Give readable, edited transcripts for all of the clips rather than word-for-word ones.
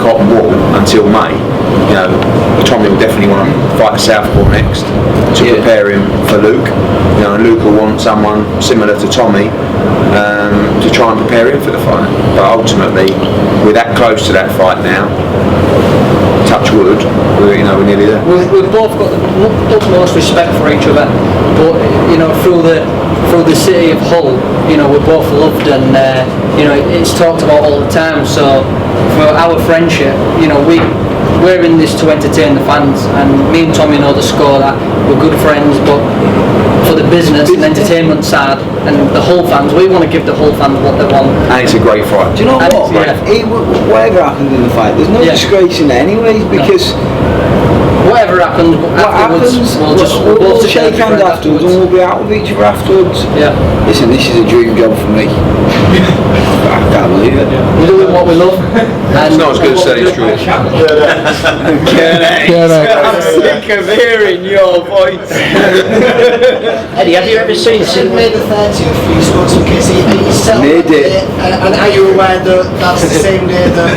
Cotton Wall until May, you know, Tommy will definitely want to fight the Southpaw next to prepare him for Luke. You know, and Luke will want someone similar to Tommy to try and prepare him for the fight. But ultimately, we're that close to that fight now. Touch wood, we're nearly there. We've both got the utmost respect for each other, but you know, through the city of Hull, you know, we're both loved, and you know, it's talked about all the time. So for our friendship, you know, we're in this to entertain the fans, and me and Tommy know the score that we're good friends, but for the business and entertainment side and the Hull fans, we want to give the Hull fans what they want. And it's a great fight. Do you know what? Whatever happens in the fight, there's no disgrace in it anyways, because whatever happens afterwards, we'll both shake hands afterwards and we'll be out with each other afterwards. Yeah. Listen, this is a dream job for me. I can't believe it. We're doing what we love. It's not as good as saying it's true. I'm sick of hearing your voice. Eddie, have you ever seen May the 30th, you spoke to Casey, and you celebrated it, and are you aware that that's the same day that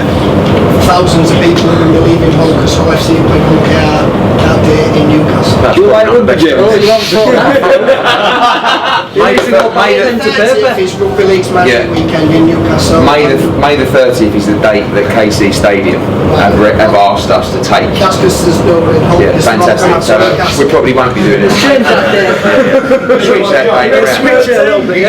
thousands of people are going to be leaving Hull because Hull FC play Hull KR that day in Newcastle? Do you like rugby, Jim? Oh, you haven't thought that? May the 30th is Rugby League's Magic Weekend in Newcastle. May the 30th is the date that KC Stadium have asked us to take. That's because there's nobody in Hull. Yeah, fantastic. So we probably won't be doing it. Change that day. Switch that date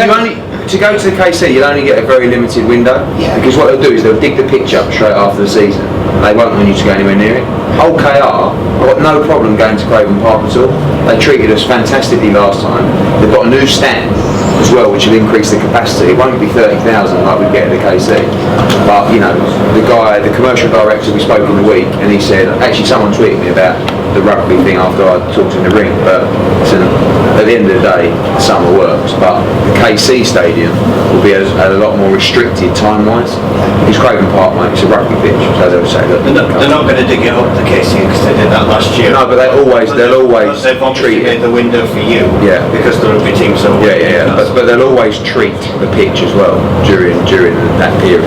around. To go to the KC, you'll only get a very limited window, because what they'll do is they'll dig the pitch up straight after the season. They won't want you to go anywhere near it. Old KR, I've got no problem going to Craven Park at all. They treated us fantastically last time. They've got a new stand as well, which will increase the capacity. It won't be 30,000 like we get at the KC. But, you know, the commercial director, we spoke in the week, and he said, actually someone tweeted me about the rugby thing after I talked in the ring, but at the end of the day, the summer works. But the KC Stadium will be a lot more restricted time-wise. It's Craven Park, mate. It's a rugby pitch, so they'll say, look, they're not going to dig it up, the KC, because they did that last year. No, but they'll always they've obviously treat made the window for you, because the rugby team's so but they'll always treat the pitch as well during that period.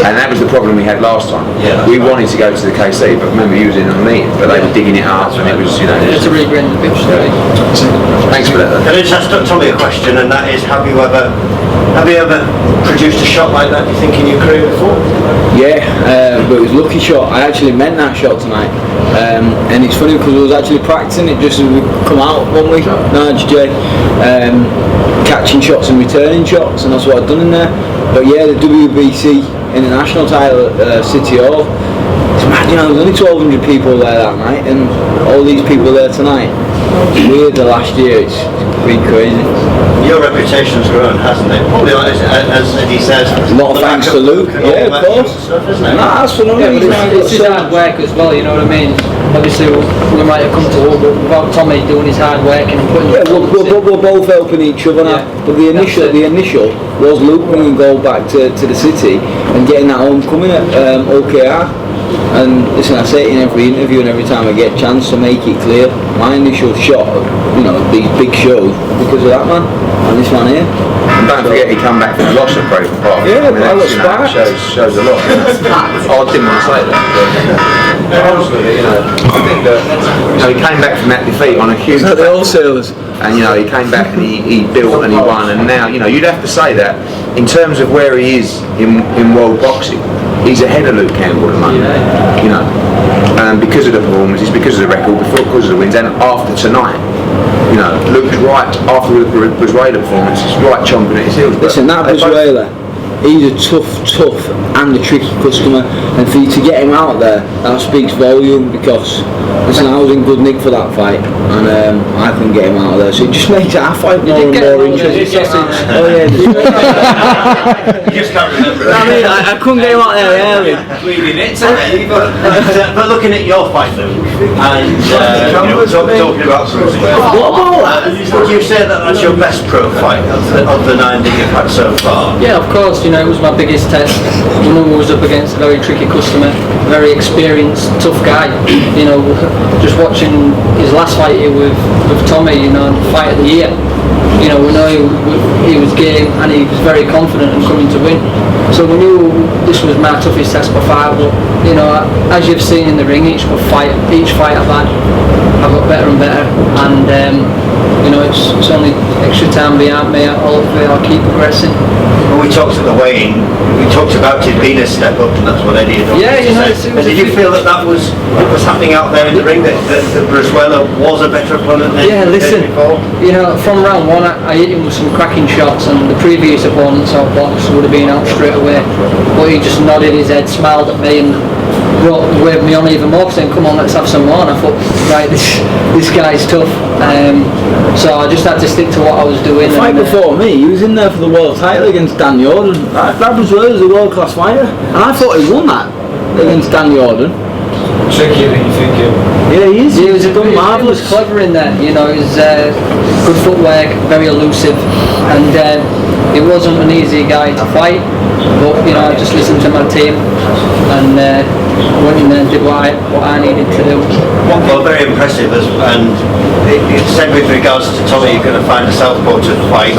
And that was the problem we had last time. We wanted to go to the KC, but remember you was in on the meeting, but they were digging it up, and it was, you know. It's a rebrand the pitch. Thanks for that. Can I just ask Tommy a question, and that is, have you ever produced a shot like that, do you think, in your career before? Yeah, but it was a lucky shot. I actually meant that shot tonight, and it's funny because I was actually practicing it just as we come out one week, catching shots and returning shots, and that's what I'd done in there. But yeah, the WBC International title at City Hall, it's mad, you know, there was only 1,200 people there that night, and all these people there tonight. It's weird, the last year, it's been crazy. Your reputation's grown, hasn't it? Probably, as Eddie says, a lot of thanks to Luke, of course. Stuff, isn't it? Nah, that's for no reason. It's his hard work as well, you know what I mean? Obviously, we might have come to Hull, but without Tommy doing his hard work and putting we're both helping each other now. But the initial was Luke bringing goal back to the city and getting that homecoming at OKR. And listen, I say it in every interview and every time I get a chance to make it clear, my initial shot of, you know, these big shows because of that man and this man here. And don't forget he come back from the loss at Craven Park. Yeah, I mean, I was shows a lot. I didn't want to say that. But ultimately, you know, I think that he came back from that defeat on a huge. The wholesalers. And you know, he came back and he built and he won, and now, you know, you'd have to say that in terms of where he is in world boxing, he's ahead of Luke Campbell at the moment. You know, because of the performances, because of the record, because of the wins, and after tonight, you know, Luke's right after the Brazwela performance. He's right chomping at his heels. Listen, that Brazwela, he's a tough and a tricky customer, and for you to get him out there, that speaks volume, because listen, I was in good nick for that fight, and I couldn't get him out of there, so it just makes our fight more and more interesting. Oh yeah. You just can't remember. I mean, I couldn't get him out there early. But looking at your fight, Luke, and talking about Brazwela, What about that? would you say that that's your best pro fight of the 9 that you've had so far? Yeah, of course, you know, it was my biggest test. You know, I was up against a very tricky customer, very experienced, tough guy. You know, just watching his last fight here with Tommy, you know, fight of the year, you know, we know he was game and he was very confident and coming to win. So we knew this was my toughest test by far. But you know, as you've seen in the ring, each fight I've had, I've got better and better, and you know, it's only extra time behind me. Hopefully I'll keep progressing. When we talked at the weigh-in, we talked about it being a step up, and that's what Eddie had always Yeah, you know, said. But did you feel that was happening out there in the ring, that Braswell was a better opponent than before? You know, from round one I hit him with some cracking shots, and the previous opponents I've boxed would have been out straight away. But he just nodded his head, smiled at me, and waved me on even more, saying, "Come on, let's have some more." And I thought, right, this guy's tough. So I just had to stick to what I was doing. The fight before me, he was in there for the world title against Dan Jordan. That was a world class fighter, and I thought he won that against Dan Jordan. Trickier than you think. Yeah, he is. He was marvellous. clever in there. You know, he was good footwork, very elusive, and it wasn't an easy guy to fight. But you know, I just listened to my team and went in there and did what I needed to do. Well, very impressive, and it said with regards to Tommy, you're going to find a southpaw to fight,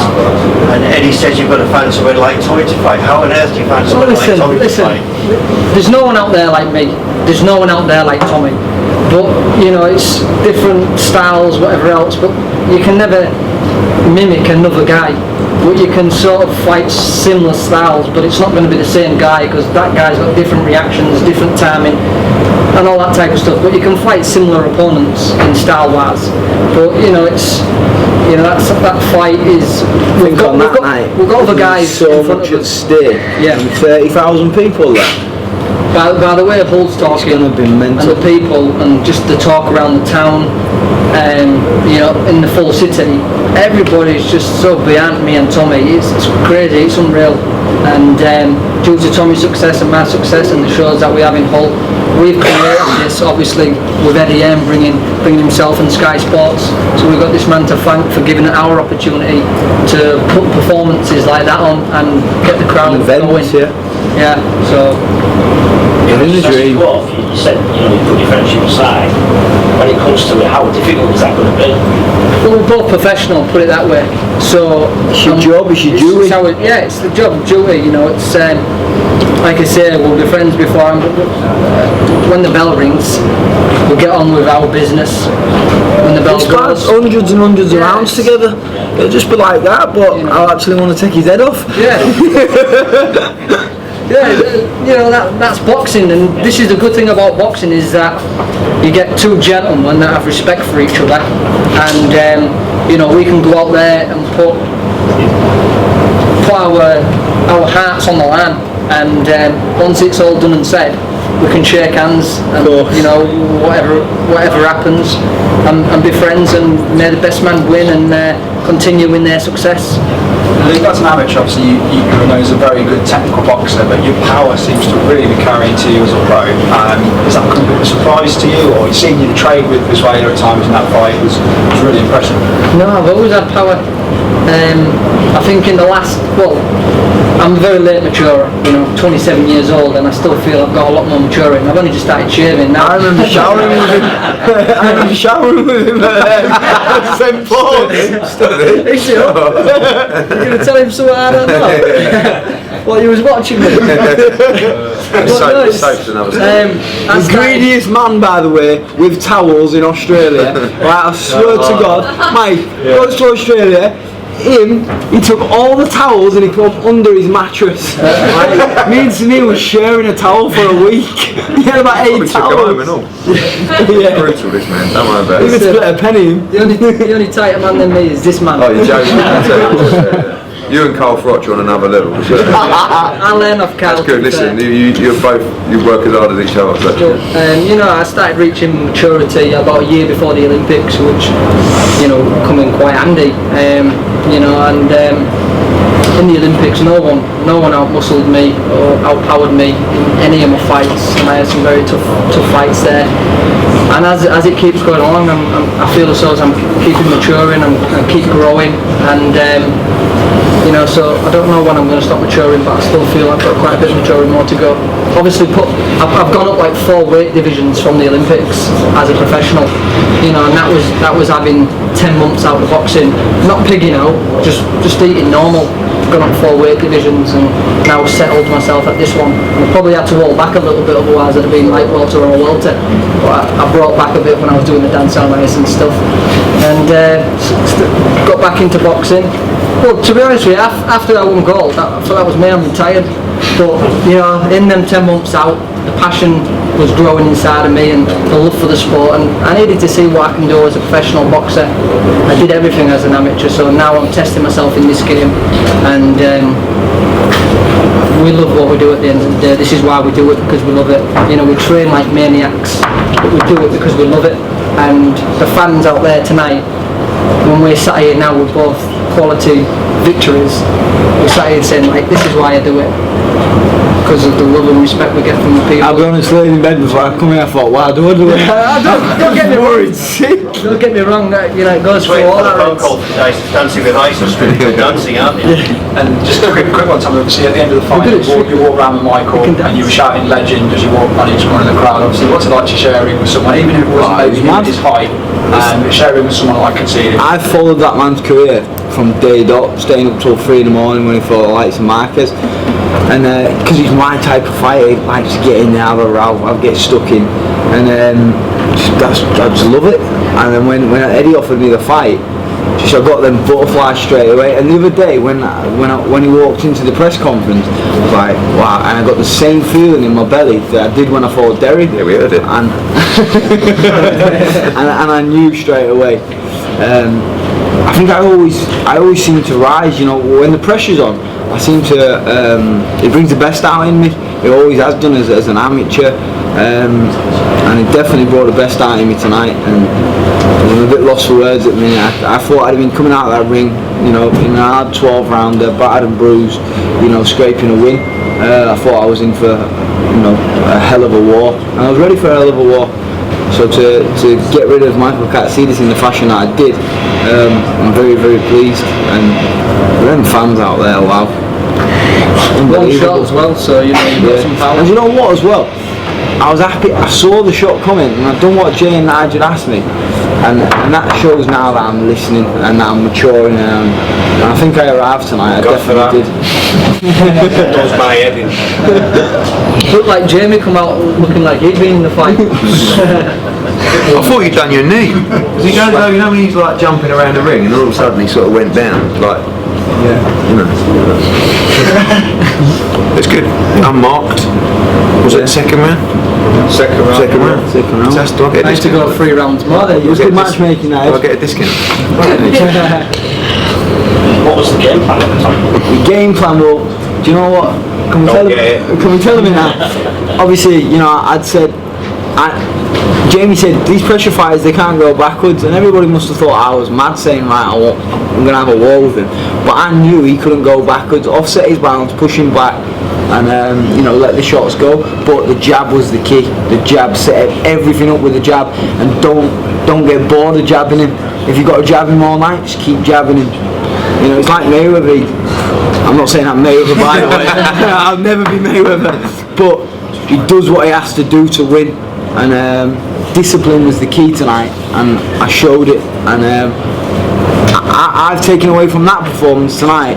and Eddie says you've got to find someone like Tommy to fight. How on earth do you find someone like Tommy to fight? There's no one out there like me. There's no one out there like Tommy. But you know, it's different styles, whatever else. But you can never mimic another guy. But you can sort of fight similar styles, but it's not going to be the same guy, because that guy's got different reactions, different timing, and all that type of stuff. But you can fight similar opponents in style-wise. But you know, that fight is. We've got other guys so in front much of at us. stake. Yeah. And 30,000 people there. By the way of Hull's talking, gonna be mental. and the people, and just the talk around the town, you know, in the full city, everybody's just so behind me and Tommy. It's crazy, it's unreal. And due to Tommy's success and my success and the shows that we have in Hull, we've created this, obviously, with Eddie Hearn bringing himself and Sky Sports. So we've got this man to thank for giving it our opportunity to put performances like that on and get the crowd going. Yeah, so. You said, you know, you put your friendship aside. When it comes to it, how difficult is that going to be? Well, we're both professional, put it that way. So it's your job, it's your duty. It's the job, duty. You know, it's like I say, we'll be friends before. When the bell rings, we'll get on with our business. When the bell goes, hundreds and hundreds of rounds together. It'll just be like that, but you know, I'll actually want to take his head off. Yeah. Yeah, you know, that's boxing, and this is the good thing about boxing, is that you get two gentlemen that have respect for each other, and you know, we can go out there and put our hearts on the line, and once it's all done and said, we can shake hands and you know, whatever happens, and be friends, and may the best man win and continue in their success. Luke, as an amateur, obviously you know, as a very good technical boxer, but your power seems to really be carrying to you as a pro. Is that come a bit of a surprise to you, or seeing you trade with Braswell at times in that fight was really impressive? No, I've always had power. I think in the last, I'm a very late maturer, you know, 27 years old, and I still feel I've got a lot more maturing. I've only just started shaving now. I remember showering with him. At St. Paul's. Is he up? You're going to tell him something I don't know? Well, he was watching me. Soap's another story. The greediest man, by the way, with towels in Australia. Right, I swear to God, mate, goes to Australia. He took all the towels and he put them under his mattress. Right? Me and Samir was sharing a towel for a week. He had about 8 towels. Yeah. Brutal, this man. Don't worry about He it. could split a penny. The only tighter man than me is this man. Oh, you're joking. You and Carl Frotch are on another level. So. I learn off Carl. That's good. Listen, you work as hard as each other. So. You know, I started reaching maturity about a year before the Olympics, which, you know, come in quite handy. You know, and in the Olympics, no one out-muscled me or out-powered me in any of my fights, and I had some very tough fights there. And as it keeps going along, I feel as though I'm keeping maturing, I keep growing, and you know, so I don't know when I'm going to stop maturing, but I still feel I've got quite a bit of maturing more to go. Obviously, I've gone up like 4 weight divisions from the Olympics as a professional, you know, and that was having 10 months out of boxing, not pigging out, just eating normal. Gone up 4 weight divisions and now settled myself at this one. I probably had to roll back a little bit, otherwise I'd have been light welter or a welter. But I brought back a bit when I was doing the dance on ice and stuff, and got back into boxing. Well, to be honest with you, after I won gold, I thought that was me, I'm retired. But you know, in them 10 months out, the passion was growing inside of me and the love for the sport, and I needed to see what I can do as a professional boxer. I did everything as an amateur, so now I'm testing myself in this game, and we love what we do at the end of the day. This is why we do it, because we love it. You know, we train like maniacs, but we do it because we love it. And the fans out there tonight, when we're sat here now with both quality victories, we're sat here saying like, this is why I do it, because of the love and respect we get from the people. I'll be honest, laying in bed before I come here, I thought, wow, do I do it? don't get me wrong. Don't get me wrong. You know, it goes through all that. phone call for Dancing with Ice, or dancing, aren't you? And just a quick one, Tom, obviously at the end of the fight, you walk around with Michael and you were shouting legend as you walked on each one in the crowd. Obviously, what's it like to sharing with someone, even if it wasn't maybe at his height, sharing with someone like Conceded? I followed that man's career from day dot, staying up till 3 in the morning when he fought the likes of Marquez. And because he's my type of fighter, he likes to get in there, have a row, I'll get stuck in, and I just love it. And then when Eddie offered me the fight, I got them butterflies straight away. And the other day when he walked into the press conference, I was like, wow, and I got the same feeling in my belly that I did when I fought Derry. Yeah, we heard it. And and I knew straight away. I think I always seem to rise, you know, when the pressure's on. I seem to, it brings the best out in me. It always has done as an amateur, and it definitely brought the best out in me tonight. And I'm a bit lost for words at the minute. I thought I'd have been coming out of that ring, you know, in a hard 12 rounder, battered and bruised, you know, scraping a win. I thought I was in for, you know, a hell of a war, and I was ready for a hell of a war. So to get rid of Michael Katsidis in the fashion that I did, I'm very, very pleased. And them fans out there, wow. One shot as well, so you know you've got some power. And you know what as well? I was happy, I saw the shot coming, and I've done what Jay and Nigel asked me, and that shows now that I'm listening and that I'm maturing, and I think I arrived tonight. I definitely did. That was my head in. Looked like Jamie come out looking like he'd been in the fight. I thought you'd done your knee. Because he goes, you know when he's like jumping around the ring and all of a sudden he sort of went down, like, yeah, you know. It's good. Unmarked. Was it second round? Second round. Second round. Fantastic. Do I get a Nice to discount? go 3 rounds more. It was good matchmaking Do now. I get a discount? What was the game plan at the time? The game plan, well, do you know what? Can we tell them now? Obviously, you know, I'd said, Jamie said, these pressure fighters, they can't go backwards, and everybody must have thought I was mad saying, right, I'm going to have a war with him. But I knew he couldn't go backwards, offset his balance, push him back, and you know, let the shots go. But the jab was the key. The jab, set everything up with the jab, and don't get bored of jabbing him. If you've got to jab him all night, just keep jabbing him. You know, it's like Mayweather. I'm not saying I'm Mayweather, by the way. I'll never be Mayweather. But he does what he has to do to win. And discipline was the key tonight, and I showed it. And I've taken away from that performance tonight.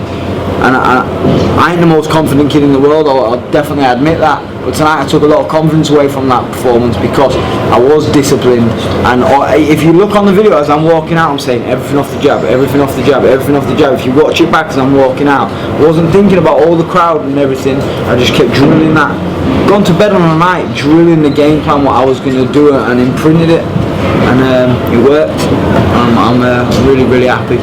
And I ain't the most confident kid in the world, I'll definitely admit that. But tonight I took a lot of confidence away from that performance because I was disciplined. And if you look on the video as I'm walking out, I'm saying everything off the jab, everything off the jab, everything off the jab. If you watch it back as I'm walking out, I wasn't thinking about all the crowd and everything. I just kept drilling that. Gone to bed on the night, drilling the game plan, what I was going to do, and imprinted it. And it worked. I'm really, really happy.